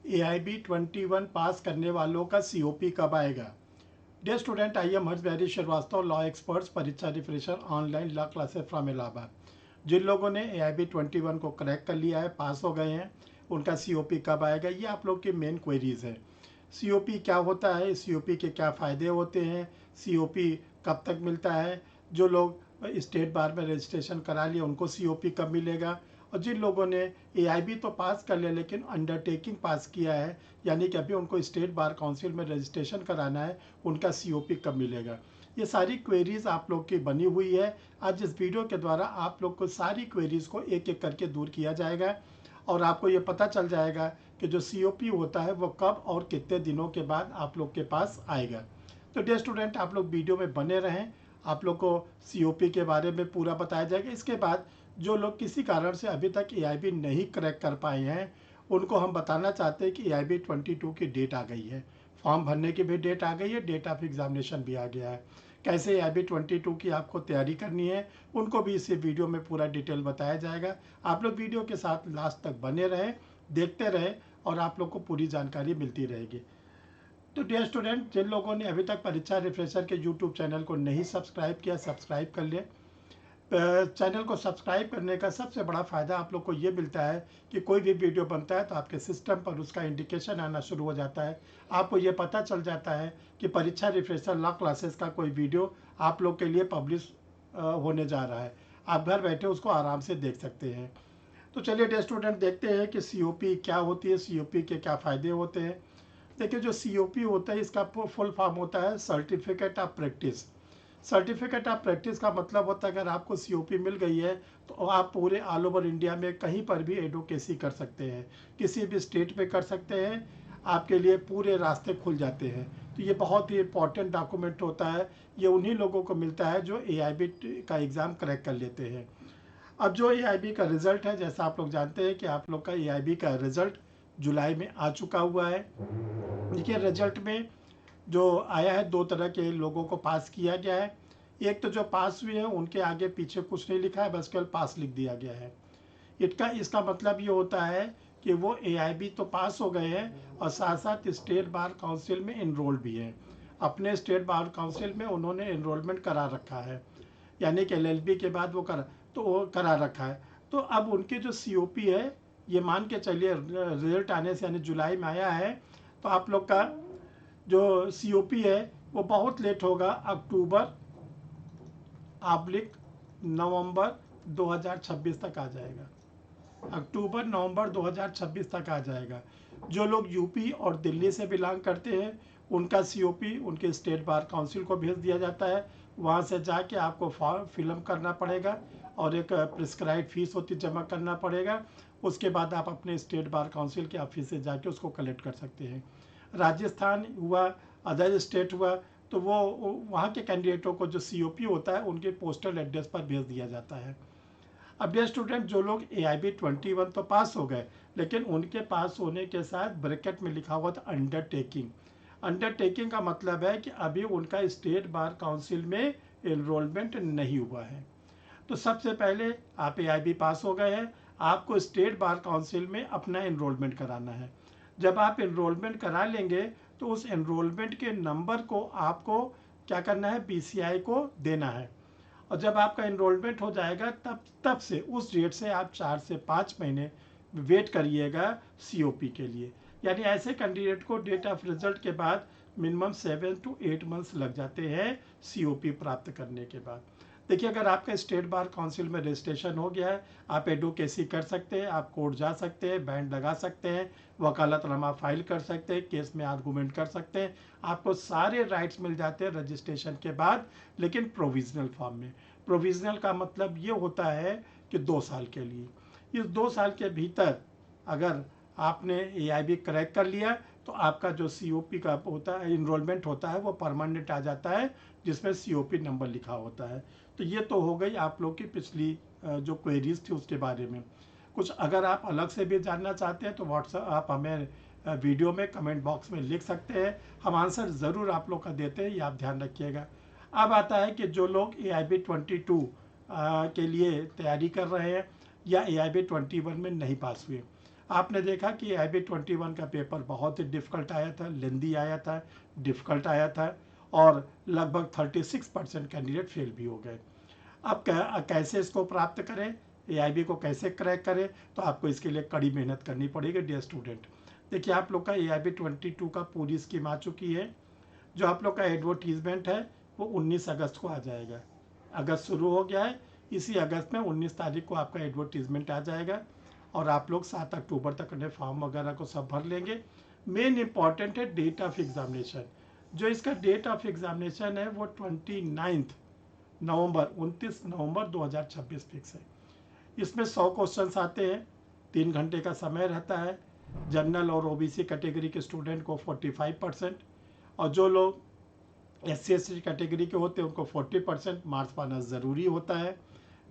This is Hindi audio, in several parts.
AIB 21 पास करने वालों का COP कब आएगा। डियर स्टूडेंट, आई एम हर्षवैरी श्रीवास्तव, लॉ एक्सपर्ट्स, परीक्षा refresher, online law classes from Allahabad. जिन लोगों ने AIB 21 को क्रैक कर लिया है, पास हो गए हैं, उनका COP कब आएगा, ये आप लोग की मेन क्वेरीज है। COP क्या होता है, COP के क्या फ़ायदे होते हैं, COP कब तक मिलता है, जो लोग स्टेट बार में रजिस्ट्रेशन करा लिए उनको COP कब मिलेगा, और जिन लोगों ने AIB तो पास कर लिया लेकिन अंडरटेकिंग पास किया है, यानी कि अभी उनको स्टेट बार काउंसिल में रजिस्ट्रेशन कराना है, उनका COP कब मिलेगा। ये सारी क्वेरीज आप लोग की बनी हुई है। आज इस वीडियो के द्वारा आप लोग को सारी क्वेरीज को एक एक करके दूर किया जाएगा और आपको ये पता चल जाएगा कि जो COP होता है वो कब और कितने दिनों के बाद आप लोग के पास आएगा। तो डियर स्टूडेंट, आप लोग वीडियो में बने रहें, आप लोग को COP के बारे में पूरा बताया जाएगा। इसके बाद जो लोग किसी कारण से अभी तक AIB नहीं क्रैक कर पाए हैं, उनको हम बताना चाहते हैं कि AIB 22 की डेट आ गई है, फॉर्म भरने की भी डेट आ गई है, डेट ऑफ एग्जामिनेशन भी आ गया है। कैसे AIB 22 की आपको तैयारी करनी है, उनको भी इसी वीडियो में पूरा डिटेल बताया जाएगा। आप लोग वीडियो के साथ लास्ट तक बने रहें, देखते रहें और आप लोग को पूरी जानकारी मिलती रहेगी। तो डियर स्टूडेंट, जिन लोगों ने अभी तक परीक्षा रिफ्रेशर के यूट्यूब चैनल को नहीं सब्सक्राइब किया, सब्सक्राइब कर लें। चैनल को सब्सक्राइब करने का सबसे बड़ा फ़ायदा आप लोग को ये मिलता है कि कोई भी वीडियो बनता है तो आपके सिस्टम पर उसका इंडिकेशन आना शुरू हो जाता है। आपको ये पता चल जाता है कि परीक्षा रिफ्रेशर लॉ क्लासेस का कोई वीडियो आप लोग के लिए पब्लिश होने जा रहा है। आप घर बैठे उसको आराम से देख सकते हैं। तो चलिए डियर स्टूडेंट, देखते हैं कि COP क्या होती है, COP के क्या फ़ायदे होते हैं। देखिए, जो COP होता है इसका फुल फॉर्म होता है certificate of practice. Certificate of practice का मतलब होता है अगर आपको COP मिल गई है तो आप पूरे ऑल ओवर इंडिया में कहीं पर भी एडवोकेसी कर सकते हैं, किसी भी स्टेट में कर सकते हैं, आपके लिए पूरे रास्ते खुल जाते हैं। तो ये बहुत ही इंपॉर्टेंट डॉक्यूमेंट होता है। ये उन्हीं लोगों को मिलता है जो AIB का एग्ज़ाम क्रैक कर लेते हैं। अब जो AIB का रिज़ल्ट है, जैसा आप लोग जानते हैं कि आप लोग का AIB का रिज़ल्ट जुलाई में आ चुका हुआ है। देखिए, रिजल्ट में जो आया है, दो तरह के लोगों को पास किया गया है। एक तो जो पास हुए हैं उनके आगे पीछे कुछ नहीं लिखा है, बस केवल पास लिख दिया गया है। इसका मतलब ये होता है कि वो AIB तो पास हो गए हैं और साथ साथ स्टेट बार काउंसिल में इनरोल्ड भी हैं। अपने स्टेट बार काउंसिल में उन्होंने इनरोलमेंट करा रखा है, यानी कि LLB के बाद वो करा रखा है। तो अब उनके जो COP है, ये मान के चलिए रिजल्ट आने से यानी जुलाई में आया है, तो आप लोग का जो COP है वो बहुत लेट होगा, अक्टूबर/नवंबर 2026 तक आ जाएगा। अक्टूबर नवंबर 2026 तक आ जाएगा। जो लोग यूपी और दिल्ली से बिलोंग करते हैं उनका COP उनके स्टेट बार काउंसिल को भेज दिया जाता है। वहाँ से जाके आपको फॉर्म फिलअप करना पड़ेगा और एक प्रिस्क्राइब फीस होती जमा करना पड़ेगा। उसके बाद आप अपने स्टेट बार काउंसिल के ऑफिस से जाके उसको कलेक्ट कर सकते हैं। राजस्थान हुआ, अदर स्टेट हुआ, तो वो वहाँ के कैंडिडेटों को जो COP होता है उनके पोस्टल एड्रेस पर भेज दिया जाता है। अब ये स्टूडेंट, जो लोग AIB 21 तो पास हो गए, लेकिन उनके पास होने के साथ ब्रैकेट में लिखा हुआ था अंडरटेकिंग। अंडरटेकिंग का मतलब है कि अभी उनका स्टेट बार काउंसिल में एनरोलमेंट नहीं हुआ है। तो सबसे पहले आप AIB पास हो गए हैं, आपको स्टेट बार काउंसिल में अपना एनरोलमेंट कराना है। जब आप एनरोलमेंट करा लेंगे तो उस एनरोलमेंट के नंबर को आपको क्या करना है, BCI को देना है। और जब आपका एनरोलमेंट हो जाएगा तब से उस डेट से आप 4 से 5 महीने वेट करिएगा COP के लिए। यानी ऐसे कैंडिडेट को डेट ऑफ रिजल्ट के बाद मिनिमम 7 to 8 मंथ्स लग जाते हैं COP प्राप्त करने के बाद। देखिए, अगर आपका स्टेट बार काउंसिल में रजिस्ट्रेशन हो गया है, आप एडवोकेसी कर सकते हैं, आप कोर्ट जा सकते हैं, बैंड लगा सकते हैं, वकालतनामा फाइल कर सकते हैं, केस में आर्गूमेंट कर सकते हैं। आपको सारे राइट्स मिल जाते हैं रजिस्ट्रेशन के बाद, लेकिन प्रोविजनल फॉर्म में। प्रोविजनल का मतलब ये होता है कि 2 साल के लिए। इस 2 साल के भीतर अगर आपने AIB क्रैक कर लिया तो आपका जो COP का होता है, इनरोलमेंट होता है, वो परमानेंट आ जाता है, जिसमें COP नंबर लिखा होता है। तो ये तो हो गई आप लोग की पिछली जो क्वेरीज थी उसके बारे में। कुछ अगर आप अलग से भी जानना चाहते हैं तो व्हाट्सएप आप हमें वीडियो में कमेंट बॉक्स में लिख सकते हैं, हम आंसर ज़रूर आप लोग का देते हैं, ये आप ध्यान रखिएगा। अब आता है कि जो लोग AIB 22 के लिए तैयारी कर रहे हैं या AIB 21 में नहीं पास हुए, आपने देखा कि IB 21 का पेपर बहुत ही डिफ़िकल्ट आया था, लेंदी आया था, डिफ़िकल्ट आया था और लगभग 36% कैंडिडेट फेल भी हो गए। अब कैसे इसको प्राप्त करें, AIB को कैसे क्रैक करें, तो आपको इसके लिए कड़ी मेहनत करनी पड़ेगी डियर स्टूडेंट। देखिए आप लोग का AIB 22 का पूरी स्कीम आ चुकी है। जो आप लोग का एडवर्टीजमेंट है वो 19 अगस्त को आ जाएगा। अगस्त शुरू हो गया है, इसी अगस्त में 19 तारीख को आपका एडवर्टीजमेंट आ जाएगा और आप लोग 7 अक्टूबर तक अपने फॉर्म वगैरह को सब भर लेंगे। मेन इंपॉर्टेंट है डेट ऑफ एग्जामिनेशन। जो इसका डेट ऑफ एग्जामिनेशन है वो 29 नवंबर 2026 फिक्स है। इसमें 100 क्वेश्चंस आते हैं, 3 घंटे का समय रहता है। जनरल और OBC कैटेगरी के स्टूडेंट को 45% और जो लोग SC/ST कैटेगरी के होते हैं उनको 40% मार्क्स पाना ज़रूरी होता है।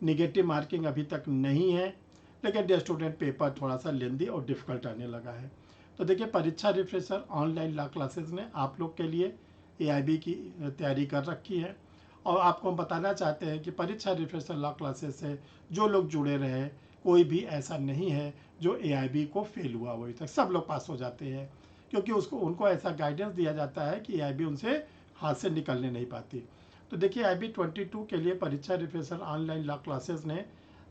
निगेटिव मार्किंग अभी तक नहीं है, लेकिन डियर स्टूडेंट पेपर थोड़ा सा लेंदी और डिफ़िकल्ट आने लगा है। तो देखिए परीक्षा रिफ्रेशर ऑनलाइन लॉ क्लासेस ने आप लोग के लिए AIB की तैयारी कर रखी है और आपको हम बताना चाहते हैं कि परीक्षा रिफ्रेशर लॉ क्लासेस से जो लोग जुड़े रहे, कोई भी ऐसा नहीं है जो AIB को फेल हुआ अभी तक, सब लोग पास हो जाते हैं, क्योंकि उनको ऐसा गाइडेंस दिया जाता है कि AIB उनसे हाथ से निकलने नहीं पाती। तो देखिए IB 22 के लिए परीक्षा रिफ्रेशर ऑनलाइन लॉ क्लासेस ने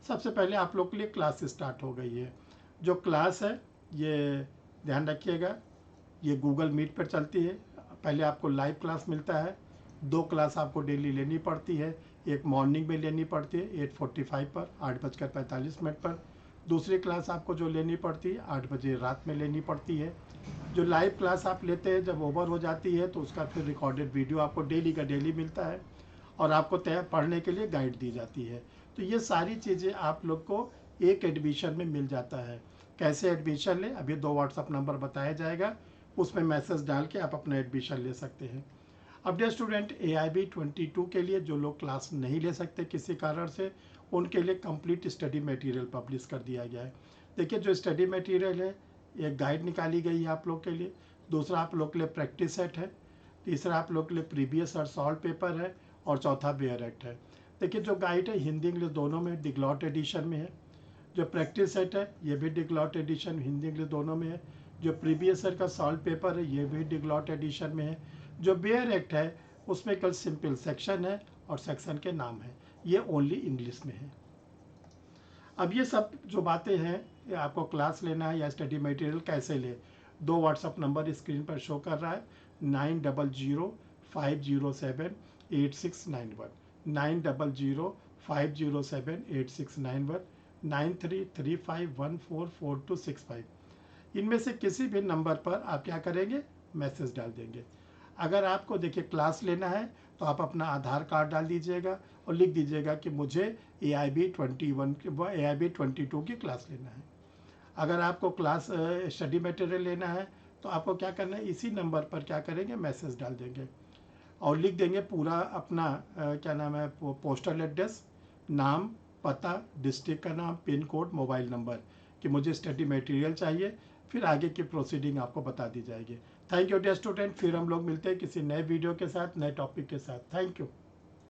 सबसे पहले आप लोग के लिए क्लास स्टार्ट हो गई है। जो क्लास है ये ध्यान रखिएगा, ये गूगल मीट पर चलती है। पहले आपको लाइव क्लास मिलता है, 2 क्लास आपको डेली लेनी पड़ती है। एक मॉर्निंग में लेनी पड़ती है 8:45 पर, 8:45 पर। दूसरी क्लास आपको जो लेनी पड़ती है 8 बजे रात में लेनी पड़ती है। जो लाइव क्लास आप लेते हैं जब ओवर हो जाती है तो उसका फिर रिकॉर्डेड वीडियो आपको डेली का डेली मिलता है और आपको पढ़ने के लिए गाइड दी जाती है। तो ये सारी चीज़ें आप लोग को एक एडमिशन में मिल जाता है। कैसे एडमिशन लें, अभी 2 व्हाट्सअप नंबर बताया जाएगा, उसमें मैसेज डाल के आप अपना एडमिशन ले सकते हैं। अब डियर स्टूडेंट AIB 22 के लिए जो लोग क्लास नहीं ले सकते किसी कारण से, उनके लिए कंप्लीट स्टडी मटेरियल पब्लिश कर दिया गया है। देखिए जो स्टडी मटेरियल है, एक गाइड निकाली गई है आप लोग के लिए, दूसरा आप लोग के लिए प्रैक्टिस सेट है, तीसरा आप लोग के लिए प्रीवियस और सॉल्व पेपर है और चौथा बेयर एक्ट है। देखिए जो गाइड है हिंदी इंग्लिश दोनों में डिग्लॉट एडिशन में है। जो प्रैक्टिस सेट है ये भी डिग्लॉट एडिशन हिंदी इंग्लिश दोनों में है। जो प्रीवियस ईयर का सॉल्व पेपर है ये भी डिग्लॉट एडिशन में है। जो बेयर एक्ट है उसमें कल सिंपल सेक्शन है और सेक्शन के नाम है, ये ओनली इंग्लिश में है। अब ये सब जो बातें हैं, ये आपको क्लास लेना है या स्टडी मटेरियल कैसे ले, 2 व्हाट्सअप नंबर स्क्रीन पर शो कर रहा है, 9005078691, 9005078691, 9335144265। इनमें से किसी भी नंबर पर आप क्या करेंगे, मैसेज डाल देंगे। अगर आपको देखिए क्लास लेना है तो आप अपना आधार कार्ड डाल दीजिएगा और लिख दीजिएगा कि मुझे AIB 22 की क्लास लेना है। अगर आपको क्लास स्टडी मटेरियल लेना है तो आपको क्या करना है, इसी नंबर पर क्या करेंगे, मैसेज डाल देंगे और लिख देंगे पूरा अपना क्या नाम है, पोस्टल एड्रेस, नाम, पता, डिस्ट्रिक्ट का नाम, पिन कोड, मोबाइल नंबर, कि मुझे स्टडी मटेरियल चाहिए। फिर आगे की प्रोसीडिंग आपको बता दी जाएगी। थैंक यू डियर स्टूडेंट, फिर हम लोग मिलते हैं किसी नए वीडियो के साथ, नए टॉपिक के साथ। Thank you.